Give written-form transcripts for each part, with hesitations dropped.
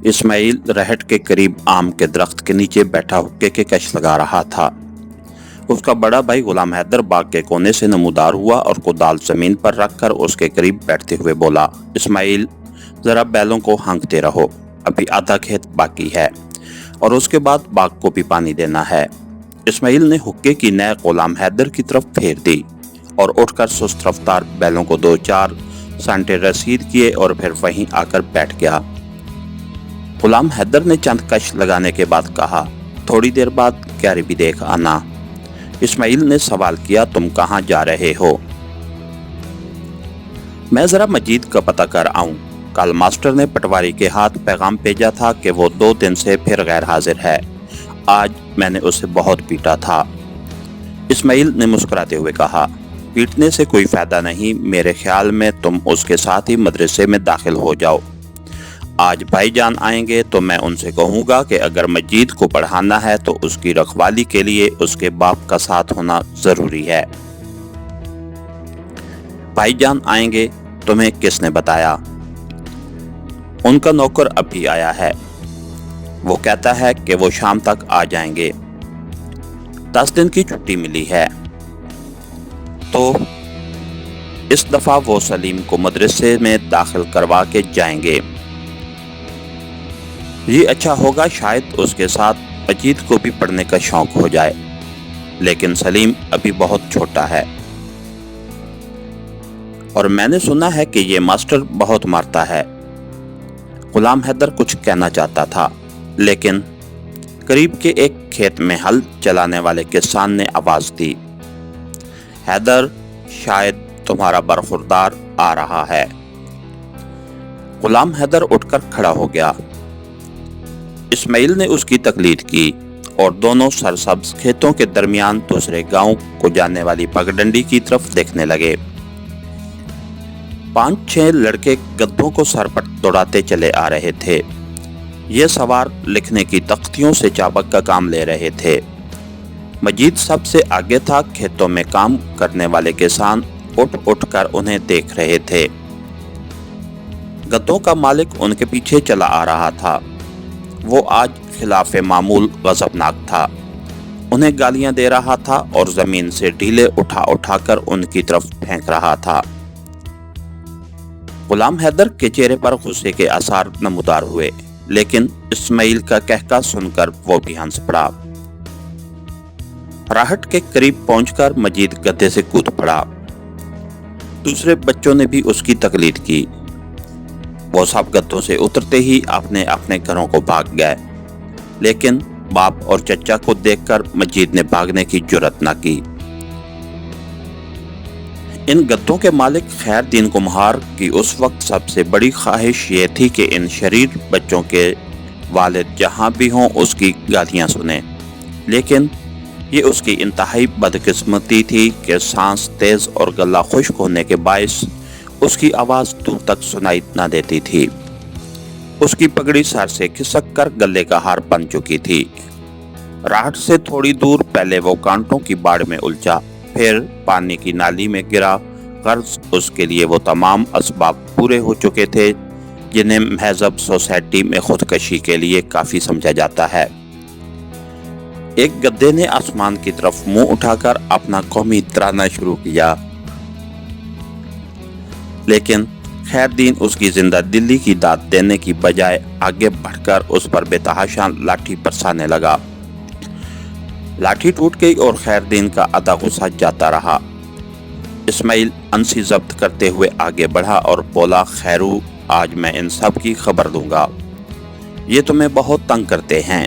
اسماعیل رہٹ کے قریب آم کے درخت کے نیچے بیٹھا حقے کے کش لگا رہا تھا۔ اس کا بڑا بھائی غلام حیدر باغ کے کونے سے نمودار ہوا اور کدال زمین پر رکھ کر اس کے قریب بیٹھتے ہوئے بولا، اسماعیل ذرا بیلوں کو ہانکتے رہو، ابھی آدھا کھیت باقی ہے اور اس کے بعد باغ کو بھی پانی دینا ہے۔ اسماعیل نے حقے کی نہ غلام حیدر کی طرف پھیر دی اور اٹھ کر سست رفتار بیلوں کو 2-4 سانٹے رسید کیے اور پھر وہیں آ کر بیٹھ گیا۔ غلام حیدر نے چند کش لگانے کے بعد کہا، تھوڑی دیر بعد کیاری بھی دیکھ آنا۔ اسماعیل نے سوال کیا، تم کہاں جا رہے ہو؟ میں ذرا مجید کا پتہ کر آؤں۔ کل ماسٹر نے پٹواری کے ہاتھ پیغام بھیجا تھا کہ وہ 2 دن سے پھر غیر حاضر ہے۔ آج میں نے اسے بہت پیٹا تھا۔ اسماعیل نے مسکراتے ہوئے کہا، پیٹنے سے کوئی فائدہ نہیں، میرے خیال میں تم اس کے ساتھ ہی مدرسے میں داخل ہو جاؤ۔ آج بھائی جان آئیں گے تو میں ان سے کہوں گا کہ اگر مجید کو پڑھانا ہے تو اس کی رکھوالی کے لیے اس کے باپ کا ساتھ ہونا ضروری ہے۔ بھائی جان آئیں گے؟ تمہیں کس نے بتایا؟ ان کا نوکر ابھی آیا ہے، وہ کہتا ہے کہ وہ شام تک آ جائیں گے۔ 10 دن کی چھٹی ملی ہے تو اس دفعہ وہ سلیم کو مدرسے میں داخل کروا کے جائیں گے۔ یہ اچھا ہوگا، شاید اس کے ساتھ مجید کو بھی پڑھنے کا شوق ہو جائے، لیکن سلیم ابھی بہت چھوٹا ہے اور میں نے سنا ہے کہ یہ ماسٹر بہت مارتا ہے۔ غلام حیدر کچھ کہنا چاہتا تھا، لیکن قریب کے ایک کھیت میں ہل چلانے والے کسان نے آواز دی، حیدر شاید تمہارا برخوردار آ رہا ہے۔ غلام حیدر اٹھ کر کھڑا ہو گیا۔ اسماعیل نے اس کی تقلید کی اور دونوں سرسبز کھیتوں کے درمیان دوسرے گاؤں کو جانے والی پگڈنڈی کی طرف دیکھنے لگے۔ 5-6 لڑکے گدھوں کو سر پر دوڑاتے چلے آ رہے تھے۔ یہ سوار لکھنے کی تختیوں سے چابک کا کام لے رہے تھے۔ مجید سب سے آگے تھا۔ کھیتوں میں کام کرنے والے کسان اٹھ اٹھ کر انہیں دیکھ رہے تھے۔ گدھوں کا مالک ان کے پیچھے چلا آ رہا تھا۔ وہ آج خلاف معمول غضبناک تھا، انہیں گالیاں دے رہا تھا اور زمین سے ڈھیلے اٹھا اٹھا کر ان کی طرف پھینک رہا تھا۔ غلام حیدر کے چہرے پر غصے کے آثار نمودار ہوئے، لیکن اسماعیل کا کہکا سن کر وہ بھی ہنس پڑا۔ راہٹ کے قریب پہنچ کر مجید گدھے سے کود پڑا۔ دوسرے بچوں نے بھی اس کی تقلید کی۔ وہ سب گدھوں سے اترتے ہی اپنے اپنے گھروں کو بھاگ گئے، لیکن باپ اور چچا کو دیکھ کر مجید نے بھاگنے کی جرات نہ کی۔ ان گدھوں کے مالک خیر دین کمہار کی اس وقت سب سے بڑی خواہش یہ تھی کہ ان شریر بچوں کے والد جہاں بھی ہوں اس کی گالیاں سنیں، لیکن یہ اس کی انتہائی بدقسمتی تھی کہ سانس تیز اور گلہ خشک ہونے کے باعث اس کی آواز دور تک سنائی نہ دیتی تھی۔ اس کی پگڑی سر سے کھسک کر گلے کا ہار بن چکی تھی۔ راہٹ سے تھوڑی دور پہلے وہ کانٹوں کی باڑ میں الجھا، پھر پانی کی نالی میں گرا۔ غرض اس کے لیے وہ تمام اسباب پورے ہو چکے تھے جنہیں مہذب سوسائٹی میں خودکشی کے لیے کافی سمجھا جاتا ہے۔ ایک گدھے نے آسمان کی طرف منہ اٹھا کر اپنا قومی ترانہ شروع کیا، لیکن خیر دین اس کی زندہ دلی کی داد دینے کی بجائے آگے بڑھ کر اس پر بے تحاشا لاٹھی برسانے لگا۔ لاٹھی ٹوٹ گئی اور خیر دین کا آدھا غصہ جاتا رہا۔ اسماعیل انسی ضبط کرتے ہوئے آگے بڑھا اور بولا، خیرو، آج میں ان سب کی خبر دوں گا، یہ تمہیں بہت تنگ کرتے ہیں۔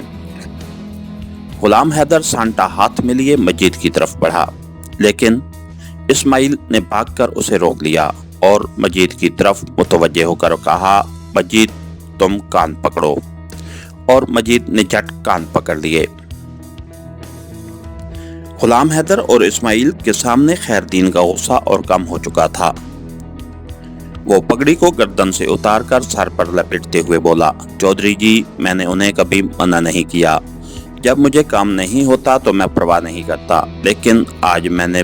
غلام حیدر سانٹا ہاتھ میں لیے مجید کی طرف بڑھا، لیکن اسماعیل نے بھاگ کر اسے روک لیا اور مجید کی طرف متوجہ ہو کر کہا، مجید تم کان پکڑو، اور مجید نے جھٹ کان پکڑ لیے۔ غلام حیدر اور اسماعیل کے سامنے خیر دین کا غصہ اور کم ہو چکا تھا۔ وہ پگڑی کو گردن سے اتار کر سر پر لپیٹتے ہوئے بولا، چودھری جی، میں نے انہیں کبھی منع نہیں کیا، جب مجھے کام نہیں ہوتا تو میں پرواہ نہیں کرتا، لیکن آج میں نے